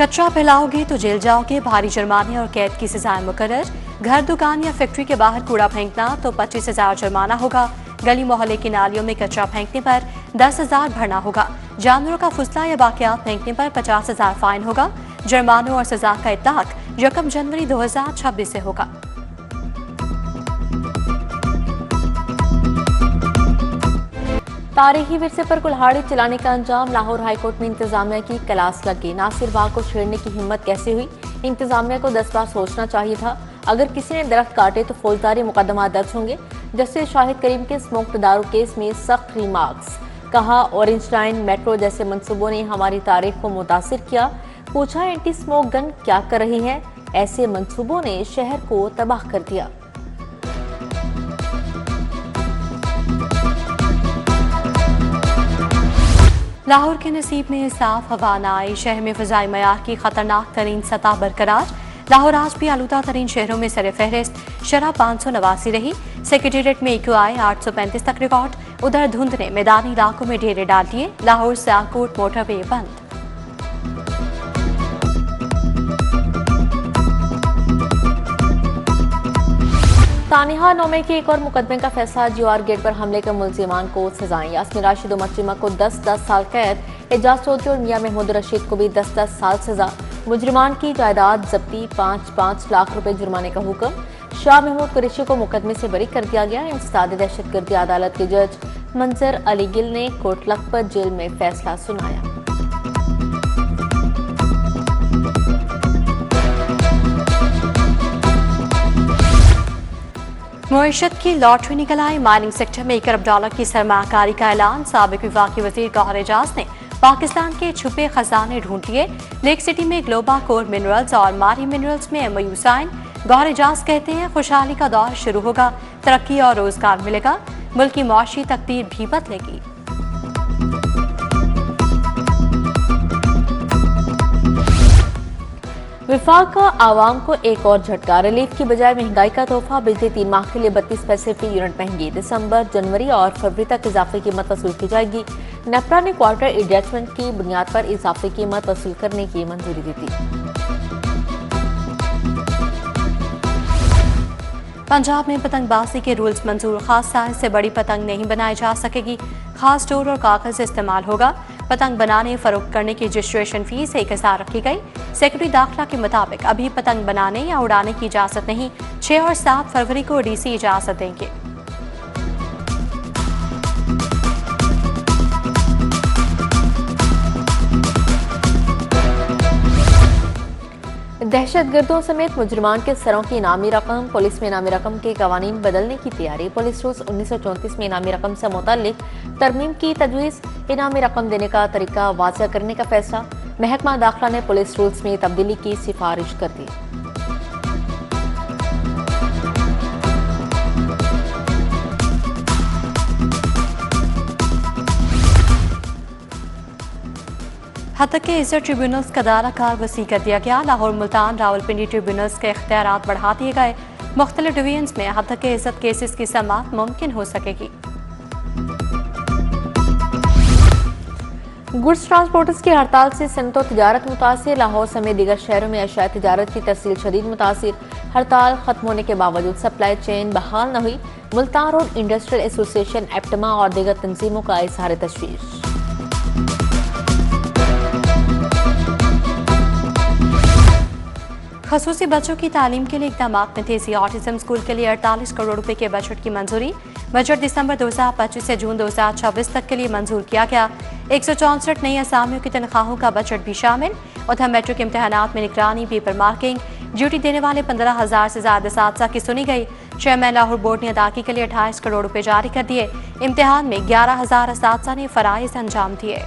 कचरा फैलाओगे तो जेल जाओगे, भारी जुर्माने और कैद की सजाएं मुकर्रर। घर, दुकान या फैक्ट्री के बाहर कूड़ा फेंकना तो 25,000 जुर्माना होगा। गली मोहल्ले की नालियों में कचरा फेंकने पर 10,000 भरना होगा। जानवरों का फुसला या बाकियात फेंकने पर 50,000 फाइन होगा। जुर्मानों और सजा का इत्लाक 1 जनवरी 2026 से होगा। तारीखी विरसे पर कुल्हाड़ी चलाने का अंजाम। लाहौर हाईकोर्ट में इंतजामिया की क्लास लगी। नासिर बाग को छेड़ने की हिम्मत कैसे हुई? इंतजामिया को 10 बार सोचना चाहिए था। अगर किसी ने दरख्त काटे तो फौजदारी मुकदमा दर्ज होंगे। जस्टिस शाहिद करीम के स्मोक्ड दारू केस में सख्त रिमार्क्स। कहा, ऑरेंज लाइन, मेट्रो जैसे मंसूबों ने हमारी तारीख को मुतासिर किया। पूछा, एंटी स्मोक गन क्या कर रही है? ऐसे मंसूबों ने शहर को तबाह कर दिया। लाहौर के नसीब में साफ हवा न आई। शहर में फ़िज़ाई मयार की खतरनाक तरीन सतह बरकरार। लाहौर आज भी आलूदा तरीन शहरों में सर फहरिस्त। शरह 589 रही। सेक्रेटेरिएट में EQI 835 तक रिकॉर्ड। उधर धुंध ने मैदानी इलाकों में डेरे डाल दिए। लाहौर सियालकोट मोटरवे बंद। तानिहा नोमे के एक और मुकदमे का फैसला। GR गेट पर हमले के मुल्जिमान को सजाएं। यास्मीन राशिद और मचीमा को 10-10 साल कैद। एजाज चौधरी और मियां महमूद रशीद को भी 10-10 साल सजा। मुजरिमान की जायदाद जब्ती 5-5 लाख रुपए जुर्माने का हुक्म। शाह महमूद कुरैशी को मुकदमे से बरी कर दिया गया। इंसदाद दहशतगर्दी अदालत के जज मंजर अली गिल ने कोट लखपत जेल में फैसला सुनाया। मुईशत की लॉटरी निकल आई। माइनिंग सेक्टर में $1 अरब की सरमाकारी का ऐलान। साबिक वफाकी वजीर गौहर एजाज ने पाकिस्तान के छुपे खजाने ढूंढ लिए। लेक सिटी में ग्लोबा कोर मिनरल्स और मारी मिनरल्स में MOU साइन। गौहर एजाज कहते हैं, खुशहाली का दौर शुरू होगा, तरक्की और रोजगार मिलेगा, मुल्क की मुआशी तकदीर भी बदलेगी। विफाक का आवाम को एक और झटका। रिलीफ की बजाय महंगाई का तोहफा। बिजली 3 माह के लिए 32 पैसे फी यूनिट महंगी। दिसंबर, जनवरी और फरवरी तक इजाफी कीमत वसूल की जाएगी। नेपरा ने क्वार्टर एडजस्टमेंट की बुनियाद पर इजाफी कीमत वसूल करने की मंजूरी दी थी। पंजाब में पतंगबाजी के रूल्स मंजूर। खास साइज से बड़ी पतंग नहीं बनाई जा सकेगी। खास डोर और कागज इस्तेमाल होगा। पतंग बनाने फरोख्त करने की रजिस्ट्रेशन फीस 1000 रखी गई। सेक्रेटरी दाखिला के मुताबिक अभी पतंग बनाने या उड़ाने की इजाजत नहीं। 6 और 7 फरवरी को DC इजाजत देंगे। दहशतगर्दों समेत मुजरिमान के सरों की इनामी रकम। पुलिस में इनामी रकम के कवानीन बदलने की तैयारी। पुलिस रूल्स 1934 में इनामी रकम से मुताल्लिक तरमीम की तजवीज़। इनामी रकम देने का तरीका वाज़ह करने का फैसला। महकमा दाखिला ने पुलिस रूल्स में तब्दीली की सिफारिश कर दी। हतक के इज्जत ट्रिब्यूनल्स का दायरा कार वसी कर दिया गया। लाहौर, मुल्तान, रावलपिंडी ट्रिब्यूनल्स के इख्तियारात बढ़ा दिए गए। मुख्तलिफ डिवीजन्स में हतक के इज्जत केसेस की समाअत मुमकिन हो सकेगी। गुड्स ट्रांसपोर्टर्स की हड़ताल से सनत और तिजारत मुतासिर। लाहौर समेत दीगर शहरों में अशिया तिजारत की तस्सील शदीद मुतासिर। हड़ताल खत्म होने के बावजूद सप्लाई चेन बहाल न हुई। मुल्तान रोड इंडस्ट्रियल एसोसिएशन, एप्टमा और दीगर तंजीमों का इजहार तशवीश। खसूसी बच्चों की तालीम के लिए इक़दाम में तेजी। ऑटिज्म स्कूल के लिए 48 करोड़ रुपए के बजट की मंजूरी। बजट दिसंबर 2025 से जून 2026 तक के लिए मंजूर किया गया। 164 नई असामियों की तनख्वाहों का बजट भी शामिल। उधर मैट्रिक इम्तहानात में निगरानी, पेपर मार्किंग ड्यूटी देने वाले 15,000 से ज्यादा असातिज़ा की सुनी गई। चेयरमैन लाहौर बोर्ड ने अदायगी के लिए 28 करोड़ रुपए जारी कर दिए। इम्तिहान में 11,000 असातिज़ा ने फराइज़ अंजाम दिए।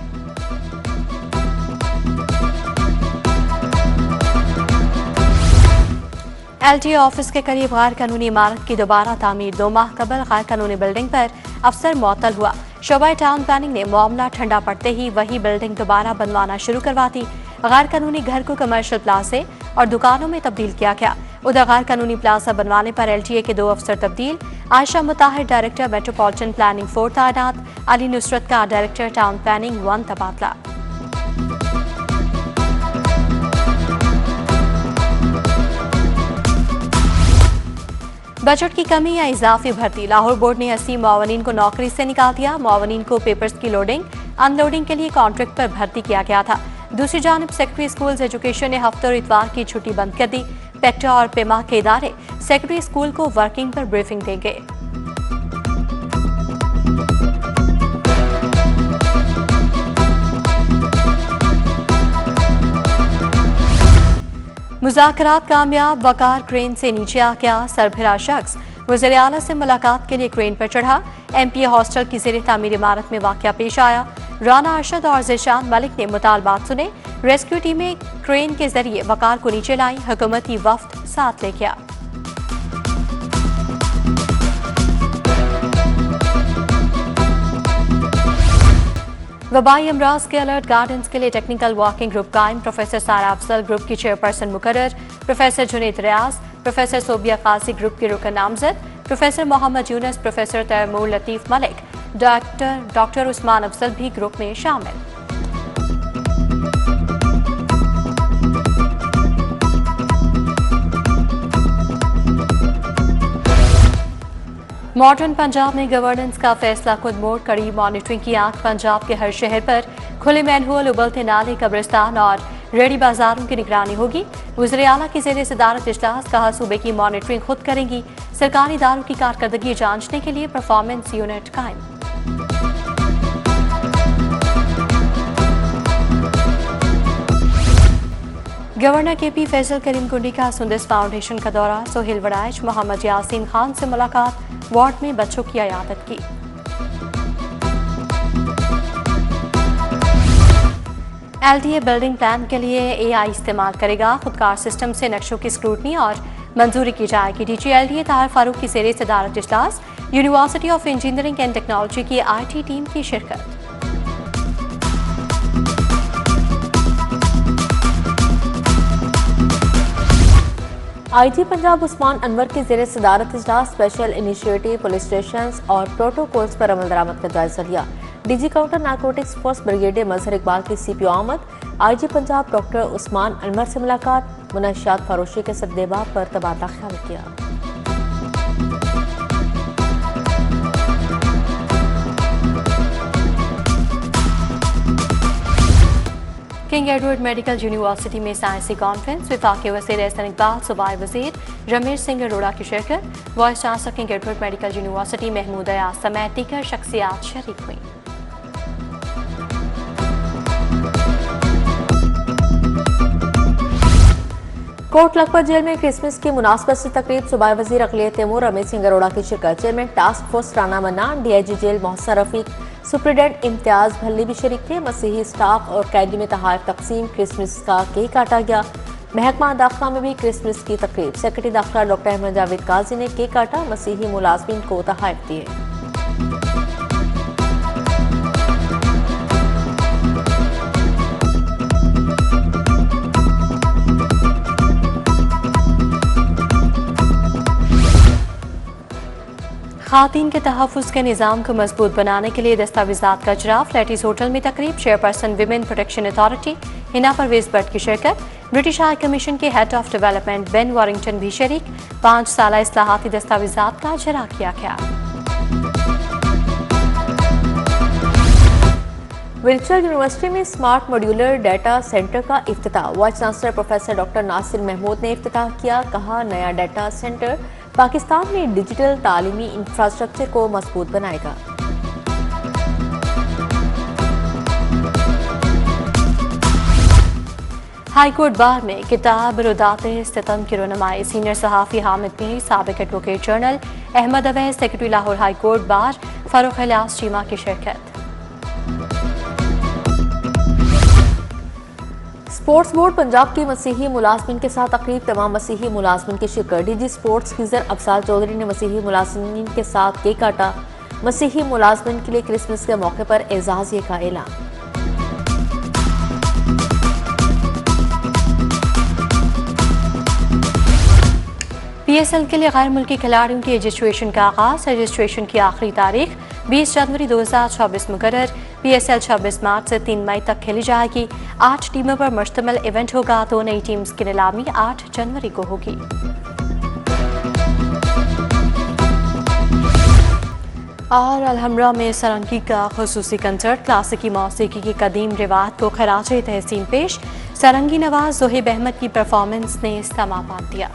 LTA ऑफिस के करीब गैर कानूनी इमारत की दोबारा तामीर। 2 माह कबल गैर कानूनी बिल्डिंग पर अफसर मुअत्तल हुआ। शोबा टाउन प्लानिंग ने मामला ठंडा पड़ते ही वही बिल्डिंग दोबारा बनवाना शुरू करवा दी। गैर कानूनी घर को कमर्शियल प्लाजे और दुकानों में तब्दील किया गया। उधर गैर कानूनी प्लाजा बनवाने पर LTA के 2 अफसर तब्दील। आयशा मुताहिर डायरेक्टर मेट्रोपॉलिटन प्लानिंग 4 तैनात। अली नुसरत का डायरेक्टर टाउन प्लानिंग 1 तबादला। बजट की कमी या इजाफी भर्ती, लाहौर बोर्ड ने 80 मुआवनीन को नौकरी से निकाल दिया। मुआवनीन को पेपर्स की लोडिंग अनलोडिंग के लिए कॉन्ट्रैक्ट पर भर्ती किया गया था। दूसरी जानब सेक्रेटरी स्कूल्स एजुकेशन ने हफ्ते और इतवार की छुट्टी बंद कर दी। पेक्टा और पेमा के इदारे सेक्रेटरी स्कूल को वर्किंग पर ब्रीफिंग देंगे। मुज़ाकरात कामयाब, वकार क्रेन से नीचे आ गया। सरभिरा शख्स वज़ीर आला से मुलाकात के लिए क्रेन पर चढ़ा। MPA हॉस्टल की ज़ेर तामीर इमारत में वाक़या पेश आया। राना अरशद और ज़ीशान मलिक ने मुतालबात सुने। रेस्क्यू टीमें क्रेन के जरिए वकार को नीचे लाई। हुकूमती वफ्द साथ ले गया। वबाई अमराज के अलर्ट गार्डन्स के लिए टेक्निकल वर्किंग ग्रुप कायम। प्रोफेसर सारा अफजल ग्रुप की चेयरपर्सन मुकर्रर। Professor Junaid Riaz, professor Sobia Qasi group के रुकन नामजद। Professor Mohammad Yunus, professor Taimur Latif Malik, doctor Usman Afzal भी ग्रुप में शामिल। मॉडर्न पंजाब में गवर्नेंस का फैसला खुद मोड़, कड़ी मॉनिटरिंग की आंख। पंजाब के हर शहर पर खुले मैनहोल, उबलते नाले, कब्रिस्तान और रेडी बाजारों की निगरानी होगी। वज़ीर आला की ज़ेर सदारत इजलास, कहा सूबे की मॉनिटरिंग खुद करेंगी। सरकारी इदारों की कारकर्दगी जांचने के लिए परफॉर्मेंस यूनिट कायम। गवर्नर KP फैसल करीम कुंडी का सुंदस फाउंडेशन का दौरा। सोहेल वड़ाइच, मोहम्मद यासीन खान से मुलाकात। वार्ड में बच्चों की इयादत की। LDA बिल्डिंग प्लान के लिए AI इस्तेमाल करेगा। खुदकार सिस्टम से नक्शों की स्क्रूटनी और मंजूरी की जाएगी। DG LDA ताहिर फारूक की ज़ेर सदारत इजलास। University of engineering and technology की IT टीम की शिरकत। IG पंजाब उस्मान अनवर की ज़ेर सदारत इजलास। स्पेशल इनिशिएटिव, पुलिस स्टेशन और प्रोटोकॉल्स पर अमल दरामद का जायजा लिया। DG counter narcotics force brigadier Mazhar Iqbal की CPO आमद। IG पंजाब डॉक्टर उस्मान अनवर से मुलाकात। मुनशियात फरोशी के सद्देबाब पर तबादला ख्याल किया। किंग एडवर्ड मेडिकल यूनिवर्सिटी में साइंसी कॉन्फ्रेंस। वफाकी वज़ीर एहसन इकबाल, सूबाई वज़ीर रमेश सिंह अरोड़ा की शिरकत। Vice chancellor King Edward medical university Mahmood Ayaz समेत दीगर शख्सियात शरीक हुई। कोट लखपत जेल में क्रिसमस की मुनासबत से तकरीब। सूबाई वज़ीर अक़लियत तैमूर, रमेश सिंह अरोड़ा की शिरकत। Chairman task force Rana Mannan, DIG jail Mohsin Rafiq, superintendent Imtiaz Bhalli भी शरीक थे। मसीही स्टाफ और कैदी में तोहफ़ तकसीम। क्रिसमस का केक काटा गया। महकमा दाखिला में भी क्रिसमस की तकरीब। सेक्रेटरी दाखिला डॉक्टर अहमद जावेद काजी ने केक काटा। मसीही मुलाजमीन को तोहफ़ दिए। खातीन के तहफ़्फ़ुज़ के निज़ाम को मजबूत बनाने के लिए दस्तावेज़ात का इजराफ। लैटिस होटल में तकरीब। Chairperson women protection authority Hina Parvez Bhatt की शिरकत। ब्रिटिश हाई कमीशन के head of development Ben Warrington भी शरीक। 5 साला इस्लाहाती दस्तावेज़ात का इजरा किया गया। विर्चुअल यूनिवर्सिटी में स्मार्ट मॉड्यूलर डाटा सेंटर का इफ्तिताह। Vice chancellor professor doctor Nasir Mahmood ने इफ्तिताह किया। कहा नया डाटा सेंटर पाकिस्तान में डिजिटल तालीमी इंफ्रास्ट्रक्चर को मजबूत बनाएगा। हाईकोर्ट बार में किताब रुदाते सितम की रुनमाई। सीनियर सहाफ़ी हामिद मीर, साबिक advocate general Ahmad Awais, secretary Lahore high court bar Farooq Ilyas Cheema की शिरकत। स्पोर्ट्स बोर्ड पंजाब की मसीही मुलाजमीन के साथ तकरीब। तमाम मसीही मुलाजमीन की शिरकत। DG स्पोर्ट्स खिजर अफसाल चौधरी ने मसीही मुलाजमीन के साथ केक काटा। मसीही मुलाजमीन के लिए क्रिसमस के मौके पर एजाज़िये का ऐलान। PSL के लिए गैर मुल्की खिलाड़ियों की रजिस्ट्रेशन का आगाज। रजिस्ट्रेशन की आखिरी तारीख 20 जनवरी 2024 मुकर्रर। PSL 26 मार्च से 3 मई तक खेली जाएगी। 8 टीमों पर मुश्तमिल इवेंट होगा। 2 नई टीम्स की नीलामी 8 जनवरी को होगी। और अलहम्रा में सरंगी का खुसूसी कंसर्ट, क्लासिकी मौसीकी की कदीम रिवायत को खराज तहसीन पेश। सरंगी नवाज ज़ोहिब अहमद की परफॉर्मेंस ने समापात दिया।